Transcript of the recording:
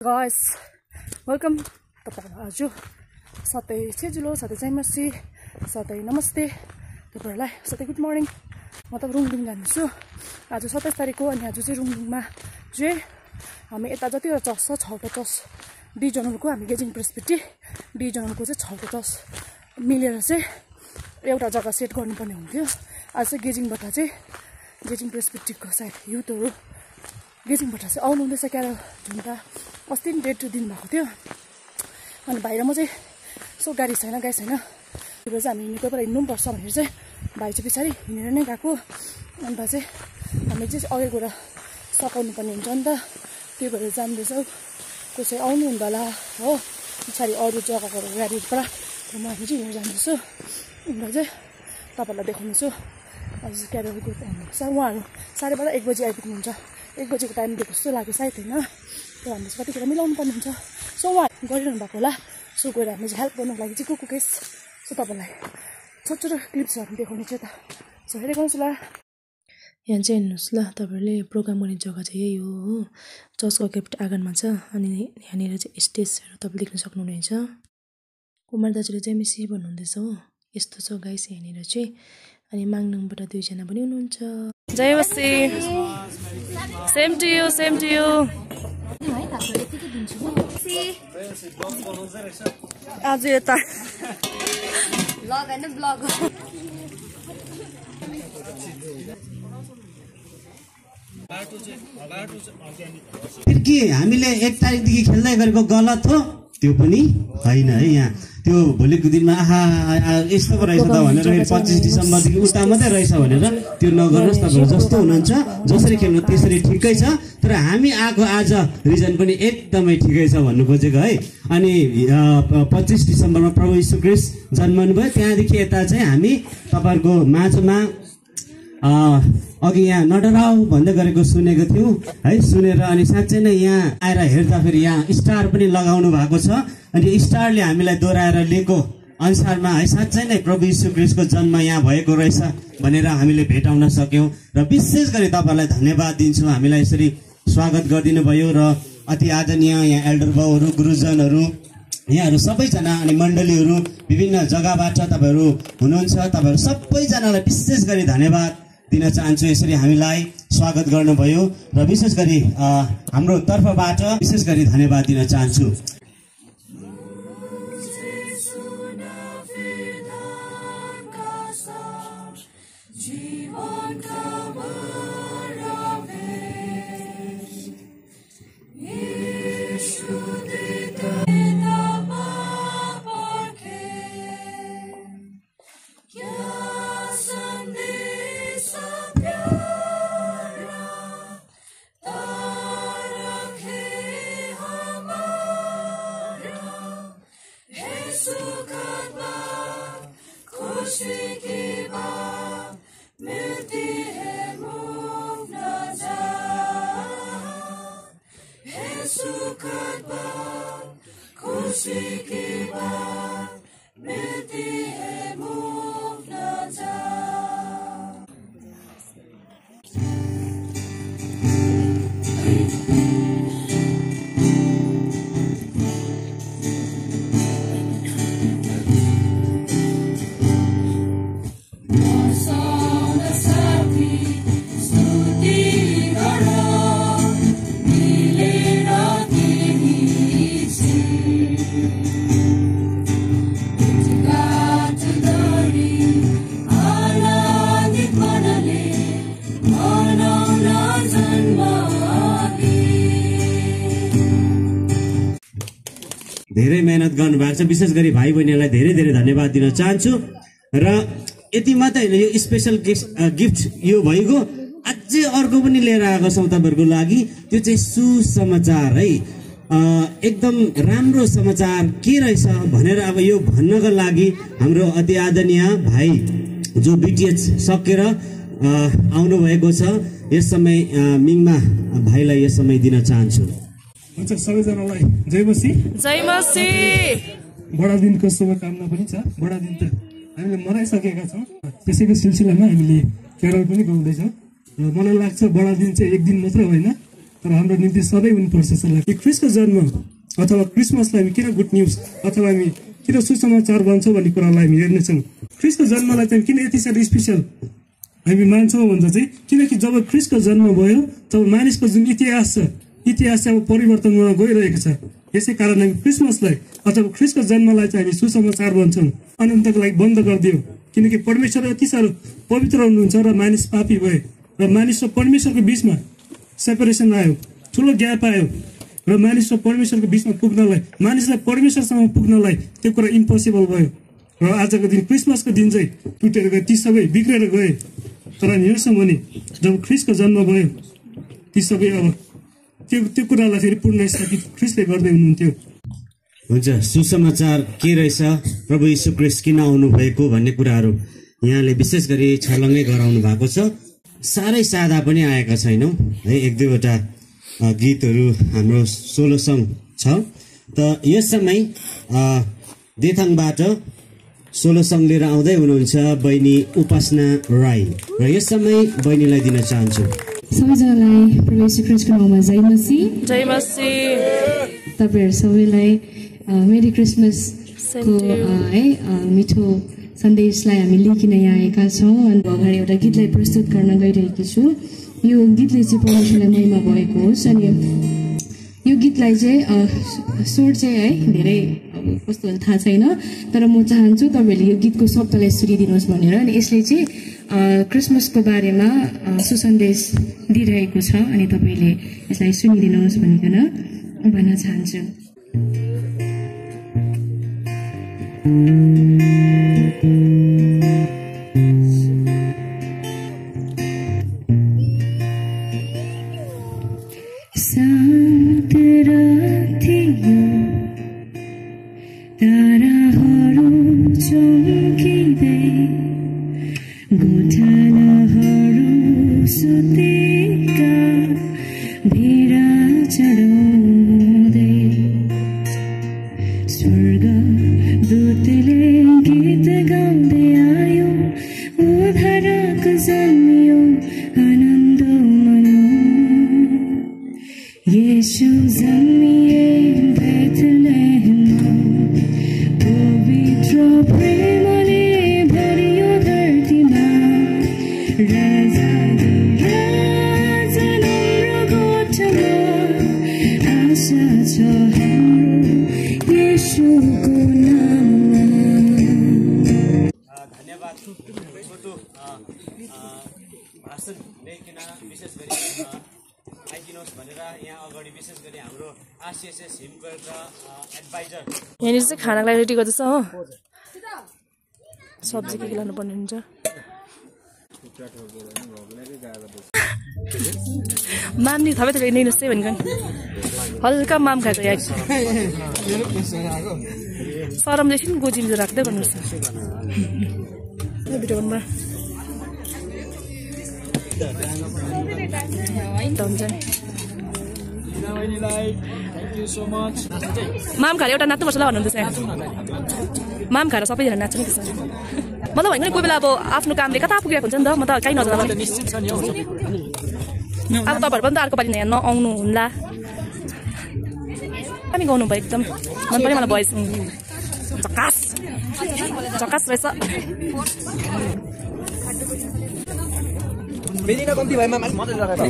guys, welcome तपाईहरुलाई आज साथै जुलो साथै जयमसी साथै नमस्ते तपाईहरुलाई साथै गुड मर्निङ म त रुङदुङ जान्छु आज 27 तारिख हो अनि आज चाहिँ रुङदुङमा चाहिँ हामी यता जतिवटा चर्च छ छवटा चर्च डिभिजनलको हामी गेजिङ प्रेसबिटी डिभिजनलको चाहिँ छवटा चर्च मिलेर चाहिँ एउटा जग्गा सेट गर्नुपर्ने हुन्थ्यो आज चाहिँ गेजिङ प्रेसबिटीको सायद युथहरु गेजिङबाट चाहिँ आउनु हुँदैछ क्यारल झुन्टा अस्ति नि डेट दिन भएको थियो अनि बाहिर म चाहिँ सो गाडी छैन गाई छैन त्यो चाहिँ हामी हिँडेको बेला हिँड्नु पर्छ भनेर चाहिँ भाइ चाहिँ पछाडि हिँडेर नै गएको अन्त चाहिँ हामी चाहिँ अघि गएर सकाउनु पर्ने हुन्छ नि त त्यो भएर जान्दैछौँ कसै आउनु हुन्छ होला हो पछाडि अरू जग्गाको गाडीबाट म हामी चाहिँ हिँडेर जाँदैछु अन्त चाहिँ तपाईँहरूलाई देखाउनेछु आज चाहिँ क्यारलको हुनुहुन्छ उहाँहरू 12:30 1 बजी आइपुग्नुहुन्छ 1 बजीको टाइम दिएको जस्तो लाग्यो सायद होइन त्यो हामीले चाहिँ कतिखेर मिलाउनु पर्ने हुन्छ सो उहाँ गरिरहनु भएको होला सो गएर हामी चाहिँ हेल्प गर्नुको लागि चाहिँ कुकेस सो तपाईँलाई छोटो क्लिप्सहरू देखाउने चाहिँ त सो हेरेको हुनुहोस् ल यहाँ चाहिँ हेर्नुहोस् ल तपाईँहरूले प्रोग्राम गर्ने जग्गा चाहिँ यही हो चर्चको गेट आँगनमा छ अनि यहाँनिर चाहिँ स्टेजहरू तपाईँले देख्न सक्नुहुनेछ कुमार दाजुले चाहिँ मिसी भन्नुहुँदैछ हो यस्तो छ गाइस यहाँनिर चाहिँ अनि माङनाङबाट 2 जना पनि हुनुहुन्छ जय मसी सेम टु यु आज यता ब्लग हैन ब्लग के हामीले 1 तारिखदेखि खेल्दै गरेको गलत हो त्यो पनि हैन है यहाँ त्यो भोलिको दिनमा आहा यस्तो पो रहेछ त भनेर 25 डिसेम्बरदेखि उता मात्रै रहेछ भनेर त्यो नगर्नुहोस् तपाईहरु जस्तो हुनुहुन्छ जसरी खेल्नु त्यसरी ठिकै छ तर हामी आएको आज रिजन पनि एकदमै ठिकै छ भन्नु खोजेको है अनि 25 डिसेम्बरमा प्रभु येशू ख्रीष्ट जन्मनु भयो त्यहाँदेखि यता चाहिँ हामी तपाईहरुको माझमा अघि यहाँ नडराउ भन्दै गरेको सुनेको थियौं है सुनेर अनि साच्चै नै यहाँ आएर हेर्दा फेरि यहाँ स्टार पनि लगाउनु भएको छ अनि स्टारले हामीलाई दोहोऱ्याएर लिएको अनुसारमा है साच्चै नै प्रभु येशू ख्रीष्टको जन्म यहाँ भएको रहेछ भनेर हामीले भेटाउन सक्यौं र विशेष गरी तपाईहरुलाई धन्यवाद दिन्छु हामीलाई यसरी स्वागत गरिदिनु भयो र अति आदरणीय यहाँ एल्डर बाउहरु गुरुजनहरु यहाँहरु सबैजना अनि मण्डलीहरु विभिन्न जग्गाबाट तपाईहरु हुनुहुन्छ तपाईहरु सबैजनालाई विशेष गरी धन्यवाद दिन चाहन्छु यसरी हामीलाई स्वागत गर्नुभयो र विशेष गरी हाम्रो तर्फबाट विशेष गरी धन्यवाद दिन चाहन्छु धेरै मेहनत गर्नु भएको छ विशेष गरी भाइ बहिनीलाई धेरै धेरै धन्यवाद दिन चाहन्छु र यति मात्रै हैन यो स्पेशल गिफ्ट यो भइगयो अझै अर्को पनि लिएर आएको छौं तपाईहरुको लागि त्यो चाहिँ सुसमाचार है एकदम राम्रो समाचार के रहेछ भनेर अब यो भन्नको लागि हाम्रो अति आदरणीय भाइ जो बीटीएच सकेर आउनु भएको छ यस समय मिङमा भाइलाई यस समय दिन चाहन्छु हुन्छ सबैजनालाई जयमसी बडा दिनको शुभकामना पनि छ बडा दिन त हामीले मनाइसकेका छौं त्यसैको सिलसिलामा हामीले क्यारल पनि गाउँदै छौं र मलाई लाग्छ बडा दिन चाहिँ एक दिन मात्र होइन तर हाम्रो निम्ति सधैँ हुनुपर्छ जस्तो लाग्छ। ख्रिस्टको जन्म अथवा क्रिसमसलाई हामी किन गुड न्युज अथवा हामी किन सुसमाचार भन्छौँ भन्ने कुरालाई हामी हेर्नेछौँ। ख्रिस्टको जन्मलाई चाहिँ किन यति साह्रो स्पेसल हामी मान्छौँ भन्दा चाहिँ किनकि जब ख्रिस्टको जन्म भयो तब मानिसको जुन इतिहास छ इतिहास चाहिँ अब परिवर्तन हुन गइरहेको छ। यसै कारण हामी क्रिसमसलाई अथवा ख्रिस्टको जन्मलाई चाहिँ हामी सुसमाचार भन्छौँ। अनन्तको लागि बन्द गरिदियो किनकि परमेश्वर यति साह्रो पवित्र हुनुहुन्छ र मानिस पापी भए र मानिस र परमेश्वरको बिचमा सेपरेसन आयो, ठुलो ग्याप आयो र मानिस र परमेश्वरको बिचमा पुग्नलाई मानिसलाई परमेश्वरसँग पुग्नलाई त्यो कुरा इम्पोसिबल भयो र आजको दिन क्रिसमसको दिन चाहिँ टुटेर गए, ती सबै बिग्रेर गए। तर हामी हेर्छौँ भने जब ख्रिस्टको जन्म भयो ती सबै अब त्यो कुरालाई फेरि पुनर्स्थापित ख्रिस्टले गर्दै हुनुहुन्थ्यो। हुन्छ, सुसमाचार के रहेछ, प्रभु यीशु ख्रिस्ट किन आउनु भएको भन्ने कुराहरू यहाँले विशेष गरी छलङ्गै गराउनु भएको छ। साह्रै सादा पनि आएका छैनौँ है, एक दुईवटा गीतहरू हाम्रो सोलो सङ छ। त यस समय देथाङबाट सोलो सङ लिएर आउँदै हुनुहुन्छ बहिनी उपासना राई र यस समय बहिनीलाई दिन चाहन्छु। सबैजनालाई प्रभु यीशु ख्रिस्टको नाममा जय मसीह। जय मसीह। तपाईँहरू सबैलाई मेरी क्रिसमसको है मिठो सन्देशलाई हामी लिइकन यहाँ आएका छौँ। अनि अगाडि एउटा गीतलाई प्रस्तुत गर्न गइरहेकी छु। यो गीतले चाहिँ परमेश्वरलाई महिमा भएको होस्। अनि यो गीतलाई चाहिँ स्वर चाहिँ है धेरै कस्तो थाहा छैन, तर म चाहन्छु तपाईँहरूले यो गीतको शब्दलाई सुनिदिनुहोस् भनेर। अनि यसले चाहिँ क्रिसमसको बारेमा सुसन्देश दिइरहेको छ। अनि तपाईँले यसलाई सुनिदिनुहोस् भनिकन भन्न चाहन्छु। ताराहरू चम्किँदै गोठालाहरू सुतेका भेडा चढाउँदै स्वर्ग दूतले गीत गाउँदै आयो, उद्धारक जन्मियो आनन्द मनाऊ। येशू जन्मिए बेथलेहममा, पवित्र प्रेमले भरियो धरतीमा। राजा नम्र गोठमा आशा छ हाम्रो येशूको नाममा। धन्यवाद। छोटो भाषण ल्याइकन विशेष गरी आइदिनुहोस् भनेर यहाँ अगाडि विशेष गरी हाम्रो आसिएसएस हिमकोटका एडभाइजर यहाँनिर चाहिँ खानाको लागि रेडी गर्दैछ हो। सब्जी के लानुपर्ने हुन्छ। माम नि थपै थपै नै नस्ते भनेको हल्का माम खाएको यहाँ सरमले एकछिन गोजिलो राख्दै गर्नुहोस् भिडियो बनाउनु हुन्छ। माम खाएर एउटा नाच्नुपर्छ ल भन्नुहुँदैछ। माम खाएर सबैजना नाच्छ नि त्यसमा। मतलब होइन नि कोही बेला अब आफ्नो कामले कता पुगिरहेको हुन्छ नि त, म त कहीँ नजाँदा अब तपाईँहरू पनि त अर्को पालि यहाँ नआउनु हुन्ला। पनि गाउनु भयो एकदम मन पऱ्यो मलाई भोइस। झकास झकास रहेछ। बेलिना कम्ती भएमा मजा लगाएको